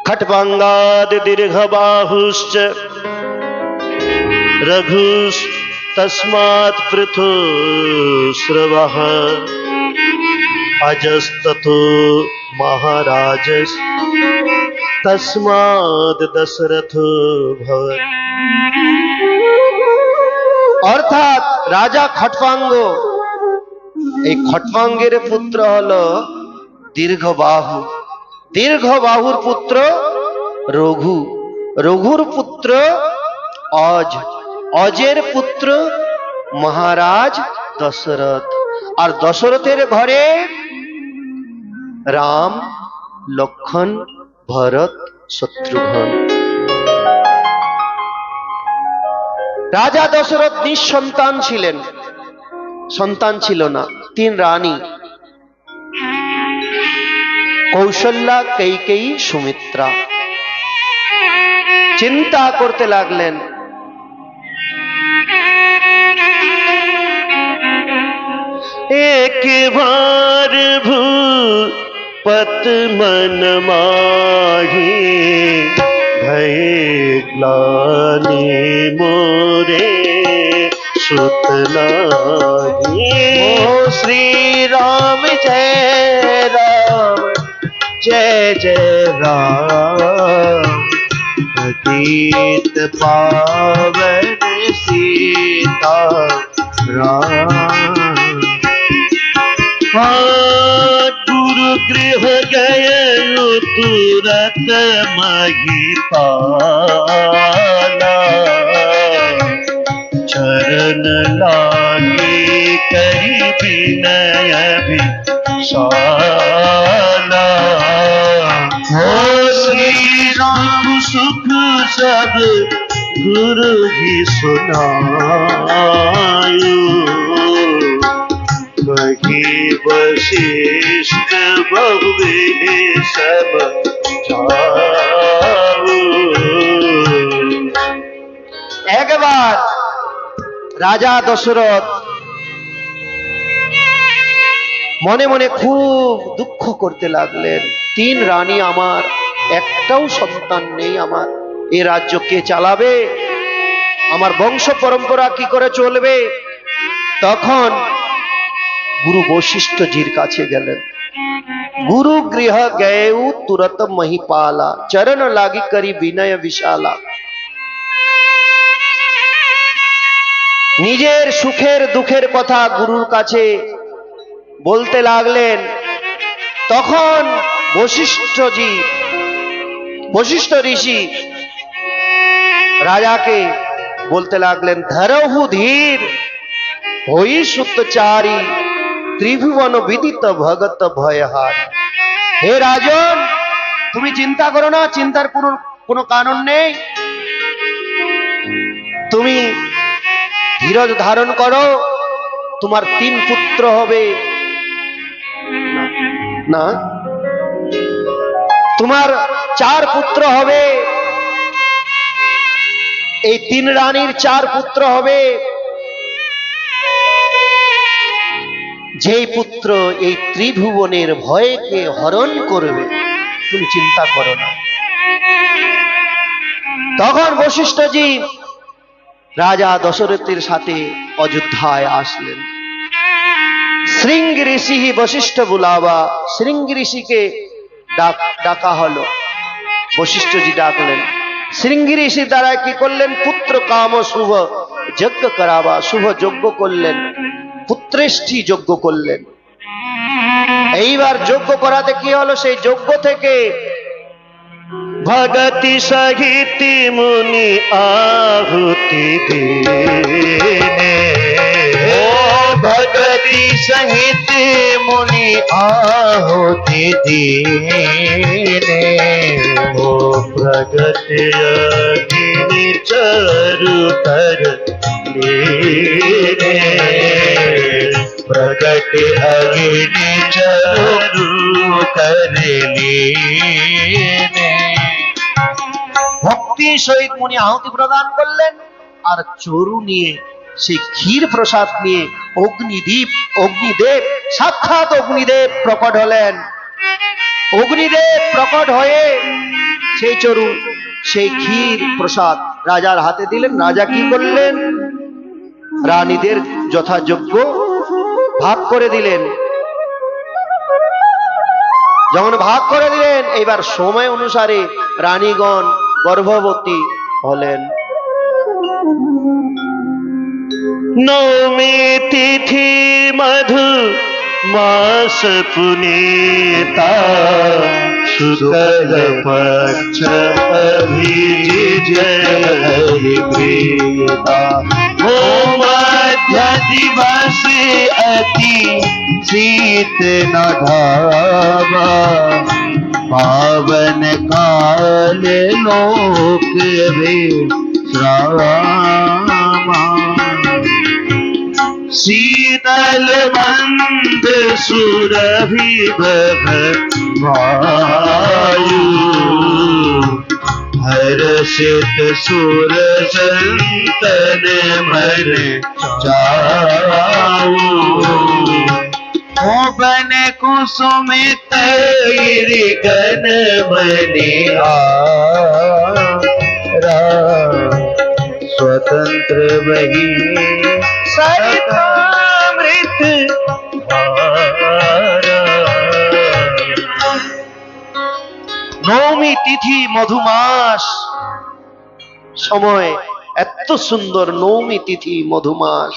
खट्वांगाद दीर्घबाहुश्च रघुस्तस्मात् पृथुस्रवः अजस्ततो महाराजस् तस्माद् दशरथो भवत्। অর্থাৎ রাজা খট্বাঙ্গ, এই খট্বাঙ্গের পুত্র হলো দীর্ঘবাহু, দীর্ঘবাহুর পুত্র রঘু, রঘুর পুত্র অজ, অজের পুত্র মহারাজ দশরথ, আর দশরথের ঘরে রাম, লক্ষণ, ভরত, শত্রুঘ্ন। রাজা দশরথ নিঃসন্তান ছিলেন, সন্তান ছিল না। 3 রানী, কৌশল্যা, কৈকেয়ী, সুমিত্রা। চিন্তা করতে লাগলেন, एक बार भूपत मन माही भय ग्लानि मोरे सुत नाही। ओ श्री राम जय राम जय जय राम, पतित पावन सीता राम। गुरु गृह गय तुरत महिपाला, चरण लागे करी विनय विशाला। हो श्री राम सुख सब गुरु ही सुनायो, वही वशिष्ठ बहुवे सब जाओ। একবার রাজা দশরথ মনে মনে খুব দুঃখ করতে লাগলেন, 3 রানী আমার, একটাও সন্তান নেই আমার, এই রাজ্য কে চালাবে, আমার বংশ পরম্পরা কি করে চলবে। তখন গুরু বশিষ্ঠজির কাছে গেলেন। গুরু গৃহ গয়েউ তুরত মহিপালা, চরণ লাগি করি বিনয় বিশালা। নিজের সুখের দুঃখের কথা গুরুর কাছে বলতে লাগলেন। তখন বশিষ্ঠজি, বশিষ্ঠ ঋষি রাজাকে বলতে লাগলেন, ধরহু ধীর হই সুতচারী, ত্রিভুবন বিদিত ভগত ভয়হার। হে রাজন, তুমি চিন্তা করো না, চিন্তার কোনো কারণ নেই, তুমি ধীরজ ধারণ করো, তোমার 3 পুত্র হবে না, তোমার 4 পুত্র হবে, এই 3 রানীর 4 পুত্র হবে। যেই পুত্র এই ত্রিভুবনের ভয়কে হরণ করবে, তুমি চিন্তা করো না। তখন বশিষ্ঠজি রাজা দশরথের সাথে অযোধ্যায় আসলেন। শৃঙ্গ ঋষি বশিষ্ঠ বুলাবা, শৃঙ্গ ঋষিকে ডাকা হলো, বশিষ্ঠজি ডাকলেন। শৃঙ্গ ঋষি দ্বারা কি করলেন, পুত্র কাম শুভ যজ্ঞ করাবা, শুভ যজ্ঞ করলেন, পুত্রেষ্ঠি যজ্ঞ করলেন। এইবার যজ্ঞ করাতে কি হলো, সেই যজ্ঞ থেকে ভগতি সহিতি মুনি আহুতি দেনে, ও ভগতি সহিত মুনি আহুতি দেনে, ও প্রগতি অগ্নি চরু কর लेने, प्रगट अग्नि चरु कर लेने। ভক্তি সহিত মুনি আহুতি প্রদান করলেন, আর চরু নিয়ে সেই ক্ষীর প্রসাদ নিয়ে অগ্নিদেব সাক্ষাৎ অগ্নিদেব প্রকট হলেন। অগ্নিদেব প্রকট হয়ে সেই চরু, সেই ক্ষীর প্রসাদ রাজার হাতে দিলেন। রাজা কি করলেন? রানীদের যথাযোগ্য ভাগ করে দিলেন। যখন ভাগ করে দিলেন, এইবার সময় অনুসারে রানীগণ গর্ভবতী হলেন। नौमी तिथि मधु मास पुनीता शुक्ल पक्ष अभिजिता हो मध्य दिवस अति शीत न धावा पावन काल लोक विश्रामा शीतल मंद सुरभि वायु हर्षित सुर संतन मन जाऊ बन कुसुमित गण बनिया स्वतंत्र वही सरितामृत নবমী তিথি মধুমাস সময়, এত সুন্দর নবমী তিথি মধুমাস,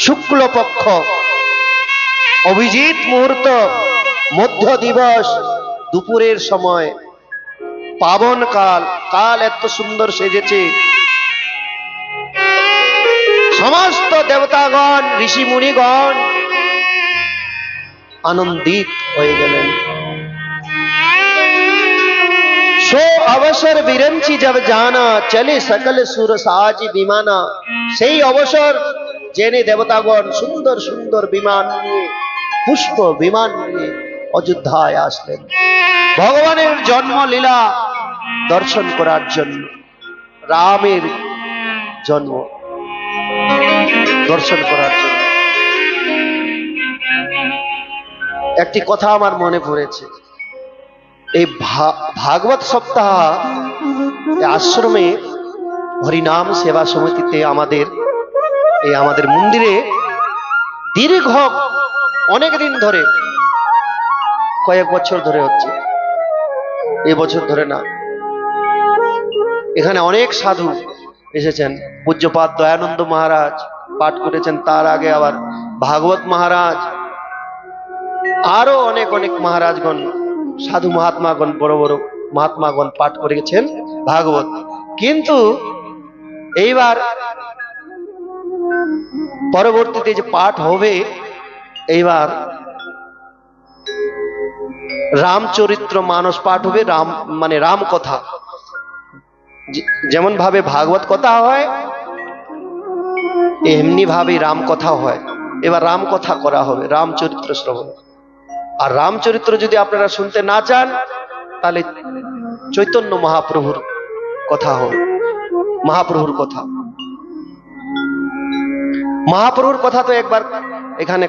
শুক্লপক্ষ, অভিজিৎ মুহূর্ত, মধ্য দিবস, দুপুরের সময়, পাবন কাল। কাল এত সুন্দর সেজেছে, সমস্ত দেবতাগণ ঋষি মুনিগণ আনন্দিত হয়ে গেলেন। सो अवसर विरंची जब जाना चले सकल सुर साज विमाना। সেই অবসর জেনে দেবতাগণ সুন্দর সুন্দর বিমান নিয়ে, পুষ্প বিমান নিয়ে অযোধ্যায় আসলেন ভগবানের জন্মলীলা দর্শন করার জন্য। রামের জন্ম দর্শন করার জন্য। একটি কথা আমার মনে পড়েছে, এই ভাগবত সপ্তাহ আশ্রমে হরিনাম সেবা সমিতিতে আমাদের মন্দিরে দীর্ঘ অনেক দিন ধরে, কয়েক বছর ধরে হচ্ছে, এবছর ধরে না। এখানে অনেক সাধু এসেছেন। পূজ্যপাদ দয়ানন্দ মহারাজ পাঠ করেছেন, তার আগে আবার ভাগবত মহারাজ, আরো অনেক অনেক মহারাজগণ, সাধু মহাত্মাগণ, বড় বড় মহাত্মাগণ পাঠ করে গেছেন ভাগবত। কিন্তু এইবার পরবর্তীতে যে পাঠ হবে, এইবার রামচরিত্র মানস পাঠ হবে। রাম মানে রাম কথা, যেমন ভাবে ভাগবত কথা হয় এমনি ভাবে রাম কথা হয়। এবার রাম কথা করা হবে, রামচরিত্র শ্রবণ। আর রামচরিত্র যদি আপনারা শুনতে না চান, তাহলে চৈতন্য মহাপ্রভুর কথা হবে। মহাপ্রভুর কথা, মহাপ্রভুর কথা তো একবার এখানে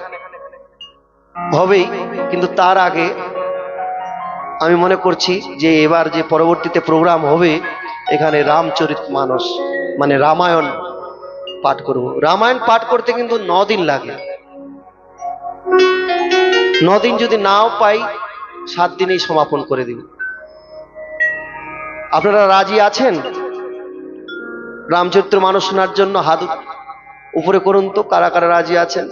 হবেই, কিন্তু তার আগে আমি মনে করছি যে এবার যে পরবর্তীতে প্রোগ্রাম হবে, এখানে রামচরিত মানস মানে রামায়ণ পাঠ করব। রামায়ণ পাঠ করতে কিন্তু 9 দিন লাগে। 9 দিন যদি নাও পাই, 7 দিনেই সমাপন করে দিব। আপনারা রাজি আছেন রামচরিত্র মানস শোনার জন্য? হাত উপরে করুন তো, কারা কারা রাজি আছেন?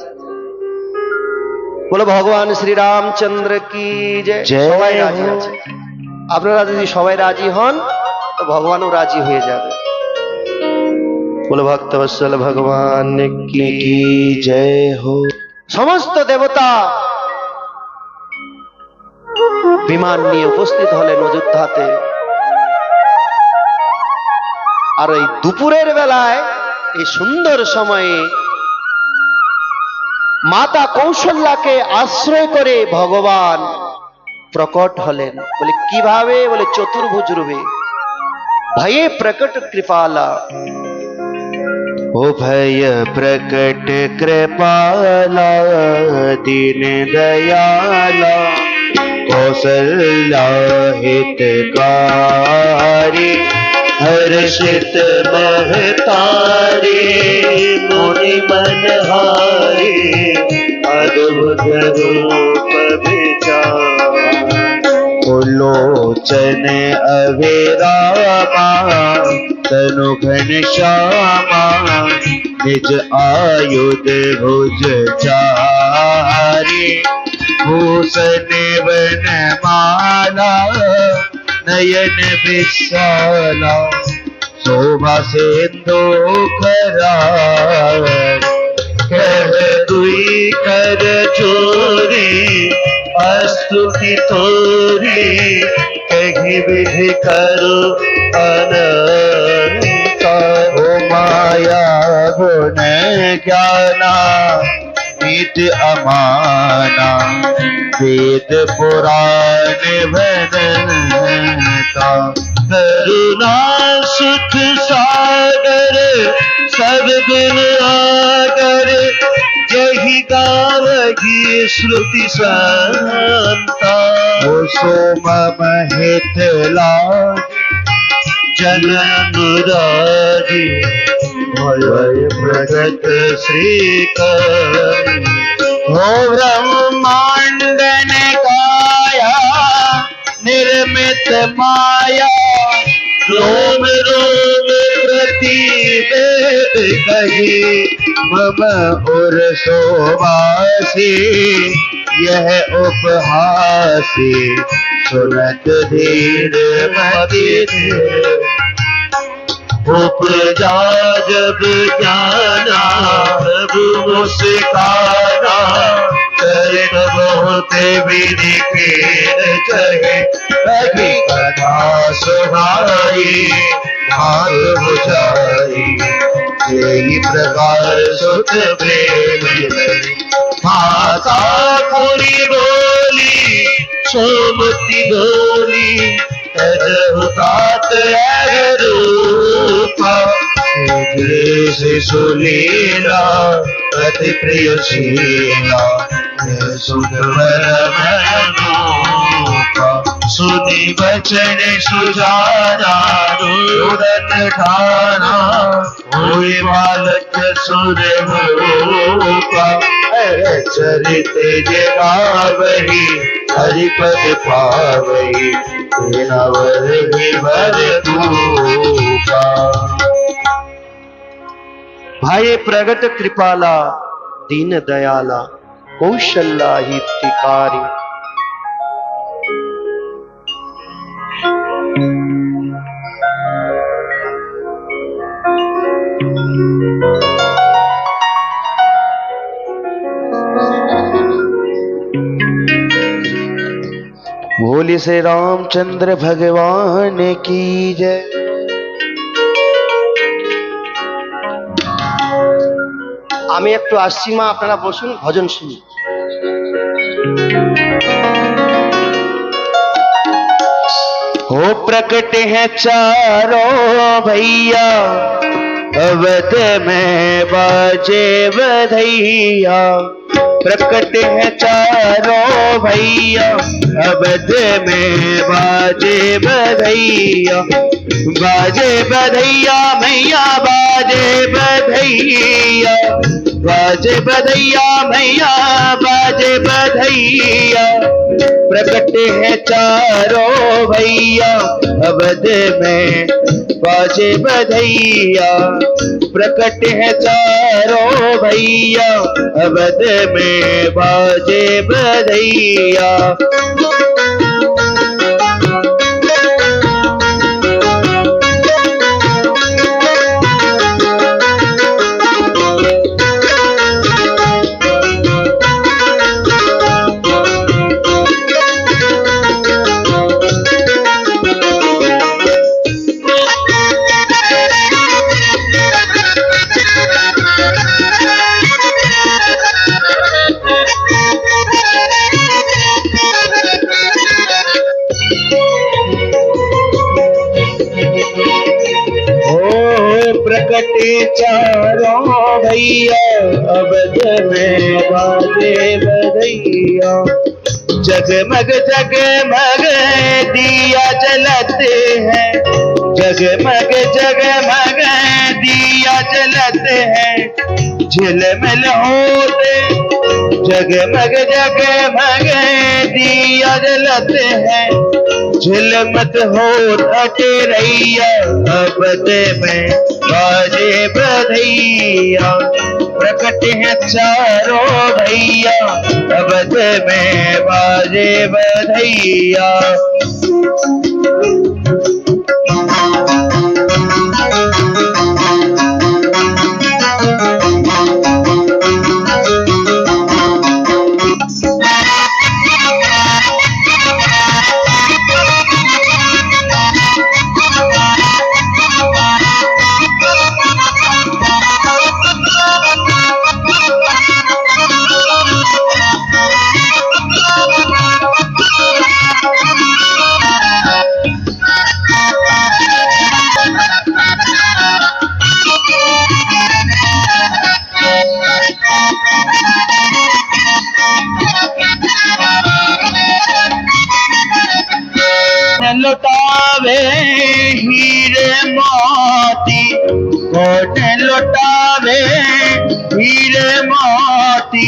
বলো ভগবান শ্রী রামচন্দ্র কি জয়। সবাই রাজি আছে। আপনারা যদি সবাই রাজি হন, তো ভগবানও রাজি হয়ে যাবে। বলো ভক্তবৎসল ভগবান কি জয় হো। সমস্ত দেবতা বিমান নিয়ে উপস্থিত হলেন অযোধ্যাতে। আর এই দুপুরের বেলায়, এই সুন্দর সময়ে মাতা কৌশল্যাকে আশ্রয় করে ভগবান প্রকট হলেন। বলে কিভাবে? বলে চতুর্ভুজ রূপে। ভয়ে প্রকট কৃপালা। ओ भय प्रकट कृपाला दीन दयाला कौसल्या हितकारी हर्षित महतारी मुनि मनहारी अद्भुत रूप विचार लोचन अविरामा तनु घनश्यामा निज आयुध भुज चारी भूषण वनमाला नयन विशाला शोभा सिंधु करार कह दुई कर चोरी अस्तुति तोरी कही विधि करो अनंता हो माया गुण ज्ञाना नीत अमाना वेद पुराण भनता करुणा सुख सागर सब गुण आगर यही गावगी श्रुति संता वो सोम महित लाग जन अनुरागी भय प्रगट श्री हो ब्रह्मांडन काया निर्मित माया रोम रोम प्रति वेद कही मम उर सोवासी यह उपहासी सुनत धीर मति उपजा जब ज्ञाना प्रभु मुस्काना करे बहुत विधि पीर चहे लगी कथा सुनाई मात बुझाई यही प्रकार सुत प्रेम माता पूरी बोली सोमती बोली तजहुतात रूपा से सुलीला अति प्रिय शीला सुंदर सुनी बचन सुजाना रुदन ठाना हुई बालक सुर रूपा चरित जगावही हरिपद पावही तेनावर भर धूपा। भाई प्रगट कृपाला दीन दयाला कौशल्या हितकारी बोली से रामचंद्र भगवान की जय। আমি একটু আসছি মা, আপনারা বসুন, ভজন শুনি। हो प्रकट है चारों भैया अवध में बाजे बधैया। प्रकट है चारों भैया अवध में बाजे बधैया। बाजे बधैया मैया बाजे बधैया। बाजे बधैया मैया बाजे बधैया। प्रकट है चारों भैया अवध में बाजे बधैया। प्रकट है चारों भैया अवध में बाजे बधैया। प्रकटे चारों भैया अवध में बाजे बधैया। जगमग जगमग दिया जलते हैं, जगमग जगमग दिया जलते हैं, झिलमिल होते जगमग जगमग दिया जलते हैं, झिलमत हो रैया अबद में बाजे बधैया, प्रकट है चारों भैया अबद में बाजे बधैया। लुटावे हीरे मोती, कौन लुटावे हीरे मोती,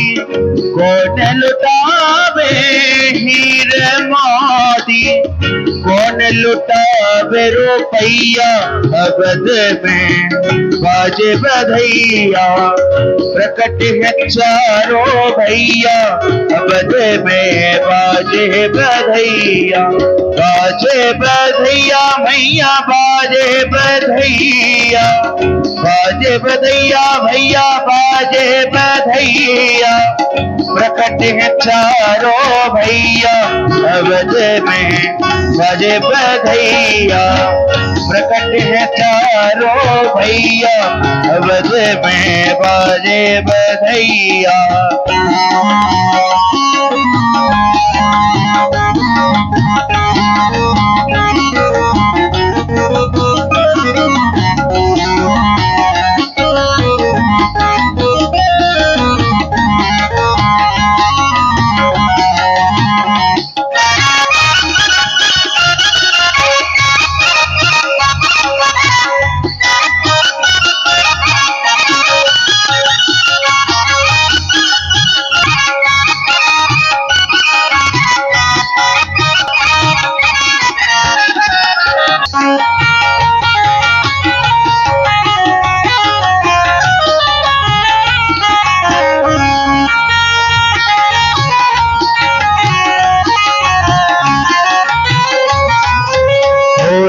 कौन लुटावे हीरे मोती, कौन लुटावे रुपैया अबद में बाजे बधैया, प्रकट है चारों भैया अबद में बाजे बधैया, बाजे बधैया मैया बाजे बधैया, बाजे बधैया भैया बाजे बधैया, प्रकट है चारों भैया अवध में बाजे बधैया, प्रकट है चारों भैया अवध में बाजे बधैया।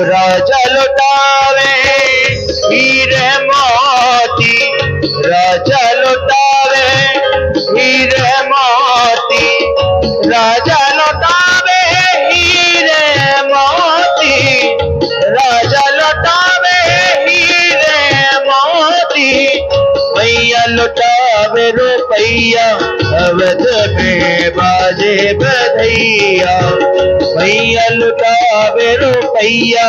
राजा लुटावे हीरे मोती, राजा लुटावे हीरे मोती, राजा लुटावे हीरे मोती, राजा लुटावे हीरे मोती, भैया लुटावे रुपैया अवध में बाजे बधैया, भैया लुटावे रुपैया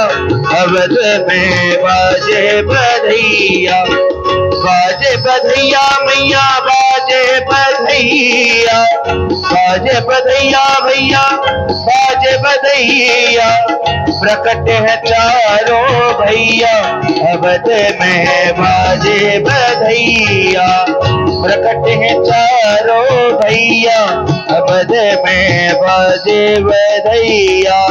अवध में बाजे बधैया, बाजे बधैया मैया बाजे बधैया, बाजे बधैया भैया बाजे बधैया, प्रकट है चारों भैया अवध में बाजे बधैया, प्रकट है चारों भैया अवध में बाजे बधैया।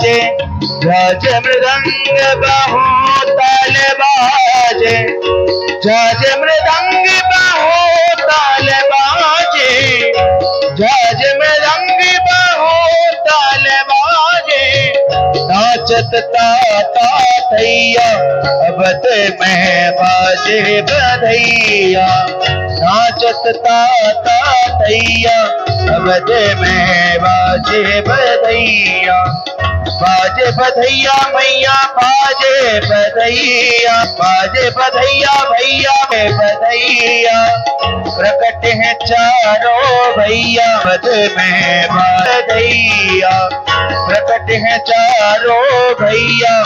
बाजे, झाज मृदंग बाहो ताल बाजे, झाज मृदंग बाहो ताल बाजे, झाज मृदंग बाहो ताल बाजे, नाचत ताता थैया अवध में बाजे बधैया, नाचत ताता थैया अवध में बाजे बधैया, बाजे बधैया मैया बाजे बधैया, बाजे बधैया भैया बधैया, प्रकट है चारों भैया अवध में बधैया, प्रकट है चारों भैया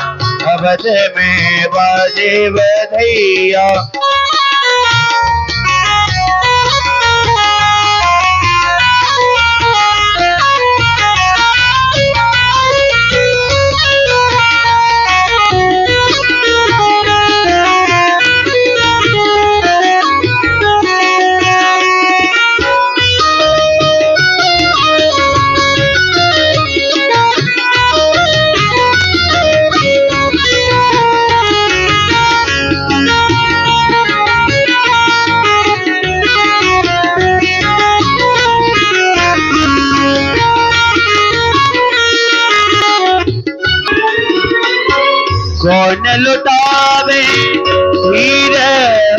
अवध में बाजे बधैया। कौन लुटावे हीरे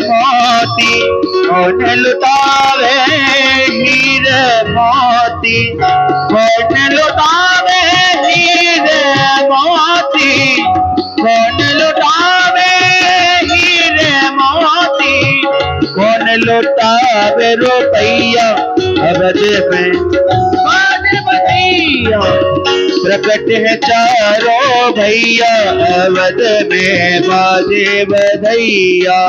मोती, कौन लुटावे हीरे मोती, कौन लुटावे हीरे मोती, कौन लुटावे हीरे मोती, कौन लुटावे रुपैया अवध में बाजे बधैया, प्रकट है चारों भैया अवध में बाजे बधैया।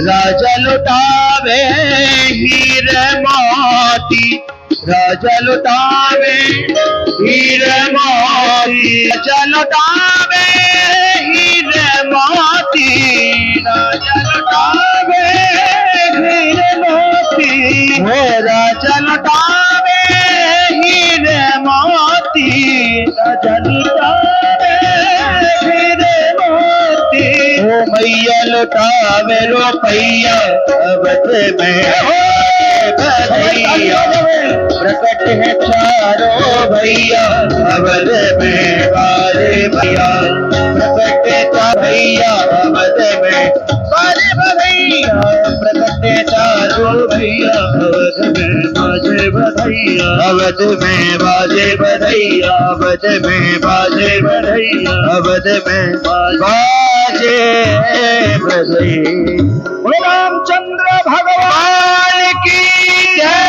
राजा लुटावे हीरे मोती, राजा लुटावे हीरे मोती, राजा लुटावे हीरे मोती, राजा लुटावे हीरे मोती, वो राजा लुटावे हीरे मोती, राजा लुटावे हीरे मोती, ओ मैया लुटावे रुपैया अवध में बधैया, प्रकट है चारों भैया अवध में बाजे भैया, प्रकट है भैया अवध में बाजे बधैया, प्रकट है चारों भैया अवध में बाजे बधैया, अवध में बाजे बधैया, अवध में बाजे बधैया, अवध में बाजे बधैया। रामचंद्र भगवान की जय।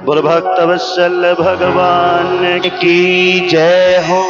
बोल भक्त वत्सल भगवान की जय हो।